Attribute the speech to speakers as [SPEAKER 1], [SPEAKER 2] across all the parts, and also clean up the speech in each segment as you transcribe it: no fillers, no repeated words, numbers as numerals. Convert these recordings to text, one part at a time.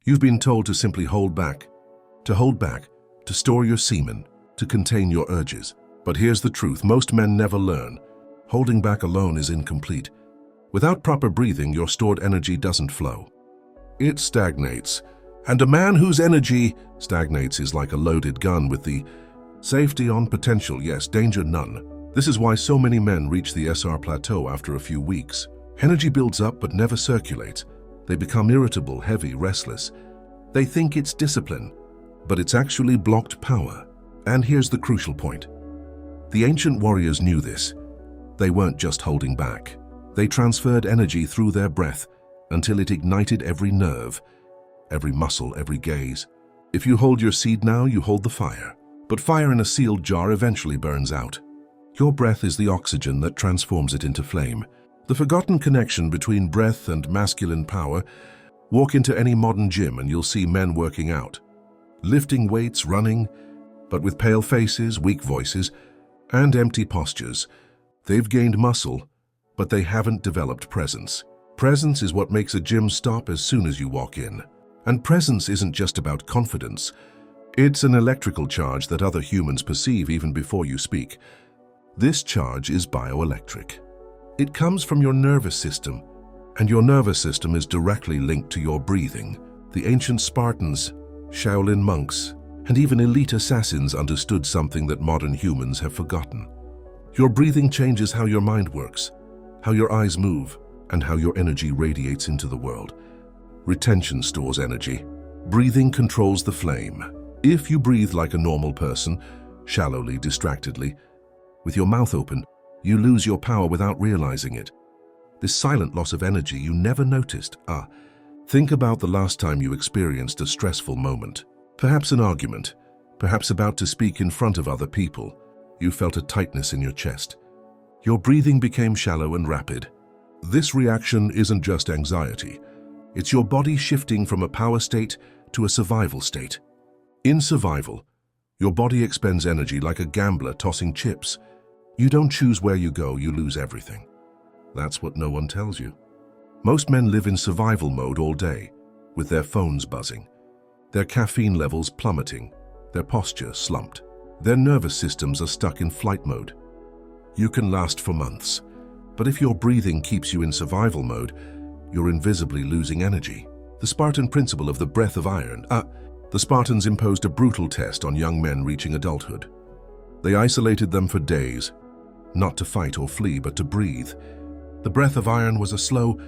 [SPEAKER 1] You've been told to simply hold back, to store your semen, to contain your urges. But here's the truth, most men never learn. Holding back alone is incomplete. Without proper breathing, your stored energy doesn't flow. It stagnates. And a man whose energy stagnates is like a loaded gun with the safety on potential, yes, danger none. This is why so many men reach the SR plateau after a few weeks. Energy builds up but never circulates. They become irritable, heavy, restless. They think it's discipline, but it's actually blocked power. And here's the crucial point. The ancient warriors knew this. They weren't just holding back. They transferred energy through their breath until it ignited every nerve, every muscle, every gaze. If you hold your seed now, you hold the fire. But fire in a sealed jar eventually burns out. Your breath is the oxygen that transforms it into flame. The forgotten connection between breath and masculine power. Walk into any modern gym and you'll see men working out, lifting weights, running, but with pale faces, weak voices, and empty postures. They've gained muscle, but they haven't developed presence. Presence is what makes a gym stop as soon as you walk in. And presence isn't just about confidence. It's an electrical charge that other humans perceive even before you speak. This charge is bioelectric. It comes from your nervous system, and your nervous system is directly linked to your breathing. The ancient Spartans, Shaolin monks, and even elite assassins understood something that modern humans have forgotten. Your breathing changes how your mind works, how your eyes move, and how your energy radiates into the world. Retention stores energy. Breathing controls the flame. If you breathe like a normal person, shallowly, distractedly, with your mouth open, you lose your power without realizing it. This silent loss of energy you never noticed. Think about the last time you experienced a stressful moment. Perhaps an argument, perhaps about to speak in front of other people. You felt a tightness in your chest. Your breathing became shallow and rapid. This reaction isn't just anxiety. It's your body shifting from a power state to a survival state. In survival, your body expends energy like a gambler tossing chips. You don't choose where you go, you lose everything. That's what no one tells you. Most men live in survival mode all day, with their phones buzzing, their caffeine levels plummeting, their posture slumped. Their nervous systems are stuck in flight mode. You can last for months, but if your breathing keeps you in survival mode, you're invisibly losing energy. The Spartan principle of the breath of iron. The Spartans imposed a brutal test on young men reaching adulthood. They isolated them for days, not to fight or flee, but to breathe. The breath of iron was a slow,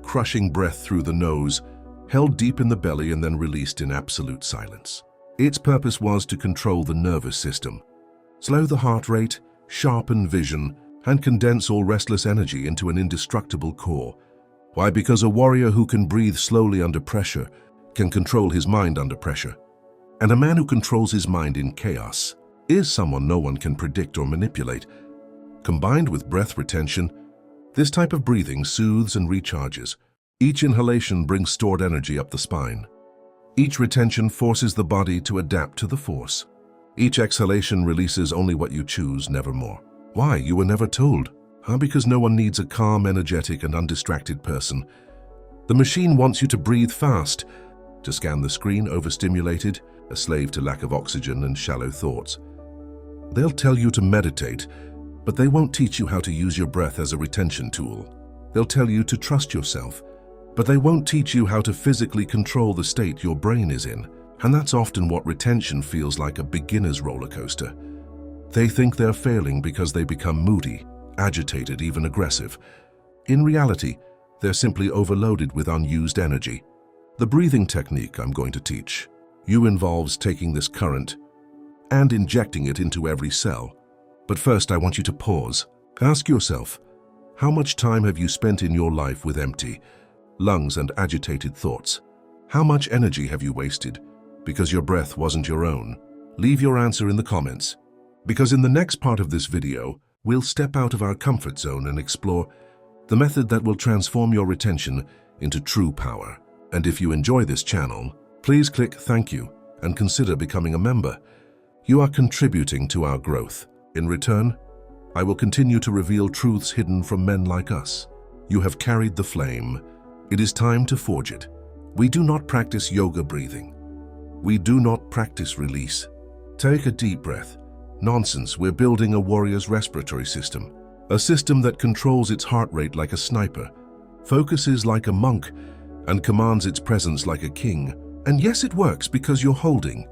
[SPEAKER 1] crushing breath through the nose, held deep in the belly and then released in absolute silence. Its purpose was to control the nervous system, slow the heart rate, sharpen vision, and condense all restless energy into an indestructible core. Why? Because a warrior who can breathe slowly under pressure can control his mind under pressure. And a man who controls his mind in chaos is someone no one can predict or manipulate. Combined with breath retention, this type of breathing soothes and recharges. Each inhalation brings stored energy up the spine. Each retention forces the body to adapt to the force. Each exhalation releases only what you choose, never more. Why? You were never told. Because no one needs a calm, energetic, and undistracted person. The machine wants you to breathe fast, to scan the screen, overstimulated, a slave to lack of oxygen and shallow thoughts. They'll tell you to meditate, but they won't teach you how to use your breath as a retention tool. They'll tell you to trust yourself, but they won't teach you how to physically control the state your brain is in. And that's often what retention feels like, a beginner's roller coaster. They think they're failing because they become moody, agitated, even aggressive. In reality, they're simply overloaded with unused energy. The breathing technique I'm going to teach you involves taking this current and injecting it into every cell. But first, I want you to pause. Ask yourself, how much time have you spent in your life with empty lungs and agitated thoughts? How much energy have you wasted because your breath wasn't your own? Leave your answer in the comments, because in the next part of this video, we'll step out of our comfort zone and explore the method that will transform your retention into true power. And if you enjoy this channel, please click thank you and consider becoming a member. You are contributing to our growth. In return, I will continue to reveal truths hidden from men like us. You have carried the flame. It is time to forge it. We do not practice yoga breathing. We do not practice release. Take a deep breath. Nonsense, we're building a warrior's respiratory system. A system that controls its heart rate like a sniper, focuses like a monk, and commands its presence like a king. And yes, it works because you're holding.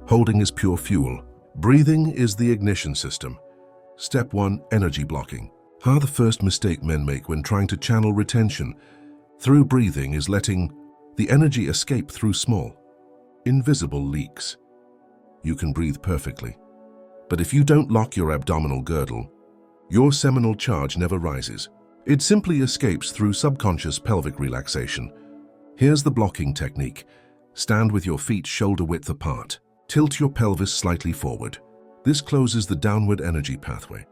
[SPEAKER 1] Holding is pure fuel. Breathing is the ignition system. Step 1, energy blocking. The first mistake men make when trying to channel retention through breathing is letting the energy escape through small, invisible leaks. You can breathe perfectly, but if you don't lock your abdominal girdle, your seminal charge never rises. It simply escapes through subconscious pelvic relaxation. Here's the blocking technique. Stand with your feet shoulder-width apart. Tilt your pelvis slightly forward. This closes the downward energy pathway.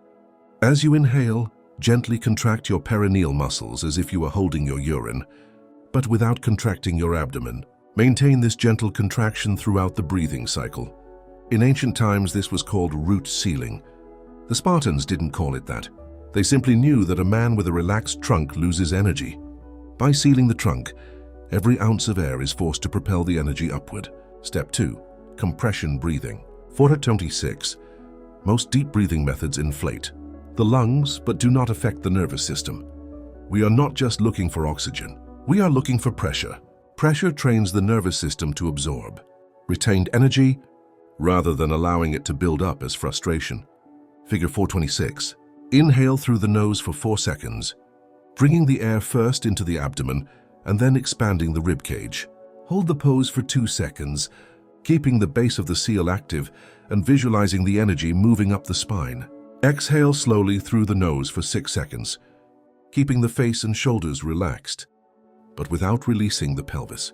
[SPEAKER 1] As you inhale, gently contract your perineal muscles as if you were holding your urine, but without contracting your abdomen. Maintain this gentle contraction throughout the breathing cycle. In ancient times, this was called root sealing. The Spartans didn't call it that. They simply knew that a man with a relaxed trunk loses energy. By sealing the trunk, every ounce of air is forced to propel the energy upward. Step 2, compression breathing. 426. Most deep breathing methods inflate the lungs, but do not affect the nervous system. We are not just looking for oxygen. We are looking for pressure. Pressure trains the nervous system to absorb retained energy rather than allowing it to build up as frustration. Figure 426. Inhale through the nose for 4 seconds, bringing the air first into the abdomen and then expanding the rib cage. Hold the pose for 2 seconds, keeping the base of the seal active and visualizing the energy moving up the spine. Exhale slowly through the nose for 6 seconds, keeping the face and shoulders relaxed, but without releasing the pelvis.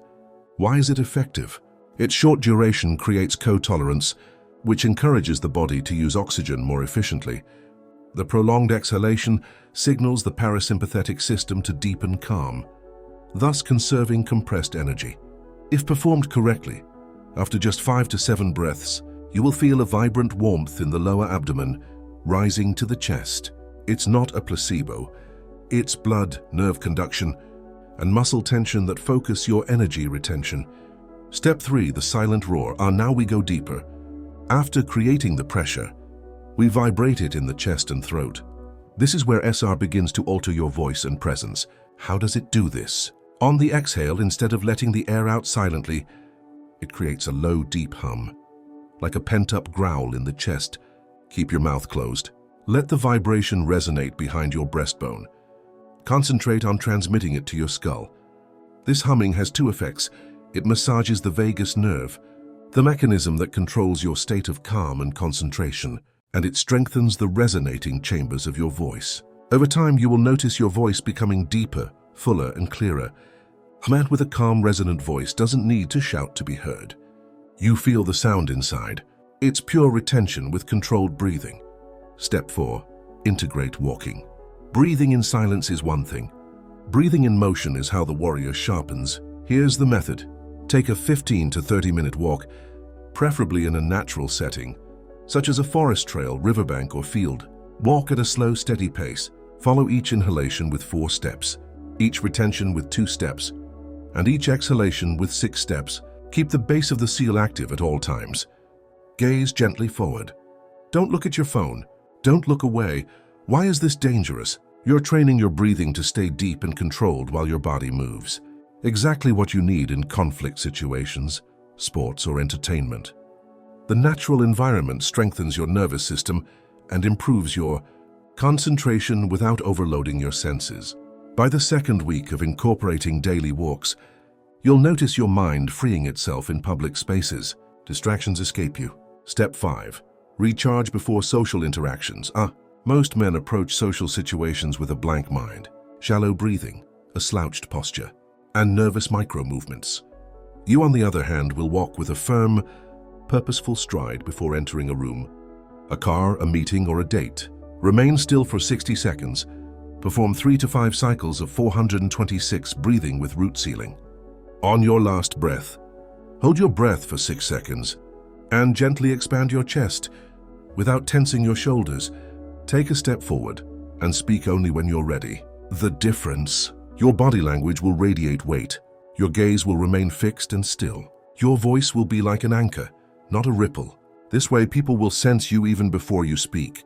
[SPEAKER 1] Why is it effective? Its short duration creates co-tolerance, which encourages the body to use oxygen more efficiently. The prolonged exhalation signals the parasympathetic system to deepen calm, thus conserving compressed energy. If performed correctly, after just 5 to 7 breaths, you will feel a vibrant warmth in the lower abdomen rising to the chest. It's not a placebo. It's blood, nerve conduction, and muscle tension that focus your energy retention. Step 3, the silent roar. Now we go deeper. After creating the pressure, we vibrate it in the chest and throat. This is where SR begins to alter your voice and presence. How does it do this? On the exhale, instead of letting the air out silently, it creates a low, deep hum, like a pent-up growl in the chest. Keep your mouth closed. Let the vibration resonate behind your breastbone. Concentrate on transmitting it to your skull. This humming has 2 effects. It massages the vagus nerve, the mechanism that controls your state of calm and concentration, and it strengthens the resonating chambers of your voice. Over time, you will notice your voice becoming deeper, fuller, and clearer. A man with a calm, resonant voice doesn't need to shout to be heard. You feel the sound inside. It's pure retention with controlled breathing. Step 4, integrate walking. Breathing in silence is one thing. Breathing in motion is how the warrior sharpens. Here's the method. Take a 15 to 30-minute walk, preferably in a natural setting, such as a forest trail, riverbank, or field. Walk at a slow, steady pace. Follow each inhalation with 4 steps, each retention with 2 steps, and each exhalation with 6 steps. Keep the base of the seal active at all times. Gaze gently forward. Don't look at your phone. Don't look away. Why is this dangerous? You're training your breathing to stay deep and controlled while your body moves. Exactly what you need in conflict situations, sports, or entertainment. The natural environment strengthens your nervous system and improves your concentration without overloading your senses. By the 2nd week of incorporating daily walks, you'll notice your mind freeing itself in public spaces. Distractions escape you. Step 5. Recharge before social interactions. Most men approach social situations with a blank mind, shallow breathing, a slouched posture, and nervous micro-movements. You, on the other hand, will walk with a firm, purposeful stride before entering a room, a car, a meeting, or a date. Remain still for 60 seconds. Perform 3 to 5 cycles of 426 breathing with root sealing. On your last breath, hold your breath for 6 seconds and gently expand your chest without tensing your shoulders. Take a step forward and speak only when you're ready. The difference. Your body language will radiate weight. Your gaze will remain fixed and still. Your voice will be like an anchor, not a ripple. This way, people will sense you even before you speak.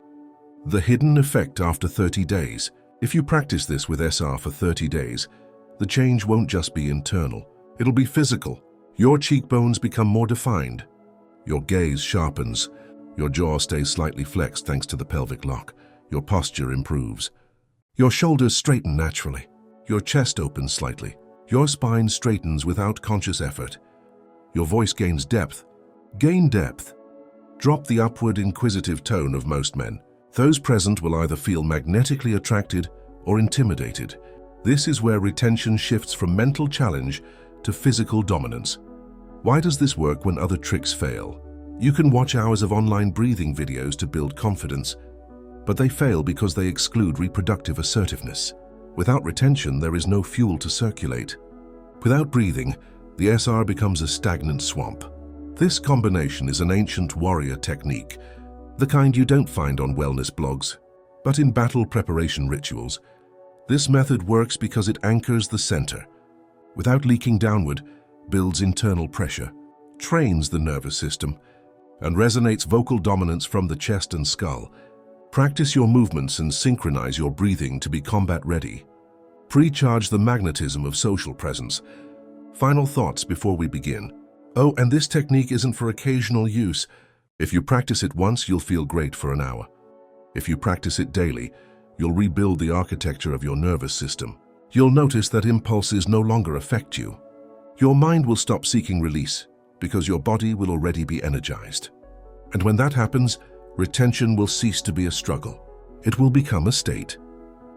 [SPEAKER 1] The hidden effect after 30 days. If you practice this with SR for 30 days, the change won't just be internal. It'll be physical. Your cheekbones become more defined. Your gaze sharpens. Your jaw stays slightly flexed thanks to the pelvic lock. Your posture improves. Your shoulders straighten naturally. Your chest opens slightly. Your spine straightens without conscious effort. Your voice gains depth. Gain depth. Drop the upward, inquisitive tone of most men. Those present will either feel magnetically attracted or intimidated. This is where retention shifts from mental challenge to physical dominance. Why does this work when other tricks fail? You can watch hours of online breathing videos to build confidence, but they fail because they exclude reproductive assertiveness. Without retention, there is no fuel to circulate. Without breathing, the SR becomes a stagnant swamp. This combination is an ancient warrior technique, the kind you don't find on wellness blogs, but in battle preparation rituals. This method works because it anchors the center. Without leaking downward, builds internal pressure, trains the nervous system, and resonates vocal dominance from the chest and skull. Practice your movements and synchronize your breathing to be combat ready. Pre-charge the magnetism of social presence. Final thoughts before we begin. Oh, and this technique isn't for occasional use. If you practice it once, you'll feel great for an hour. If you practice it daily, you'll rebuild the architecture of your nervous system. You'll notice that impulses no longer affect you. Your mind will stop seeking release because your body will already be energized. And when that happens, retention will cease to be a struggle. It will become a state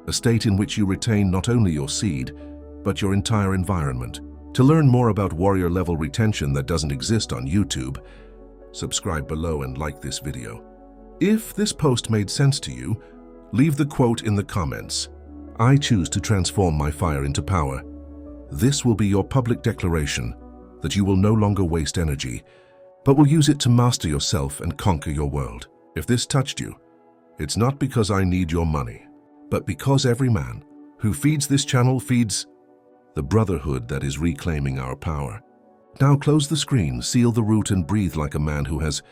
[SPEAKER 1] in which you retain not only your seed, but your entire environment. To learn more about warrior-level retention that doesn't exist on YouTube, subscribe below and like this video. If this post made sense to you, leave the quote in the comments. I choose to transform my fire into power. This will be your public declaration that you will no longer waste energy, but will use it to master yourself and conquer your world. If this touched you, it's not because I need your money, but because every man who feeds this channel feeds the brotherhood that is reclaiming our power. Now close the screen, seal the root, and breathe like a man who has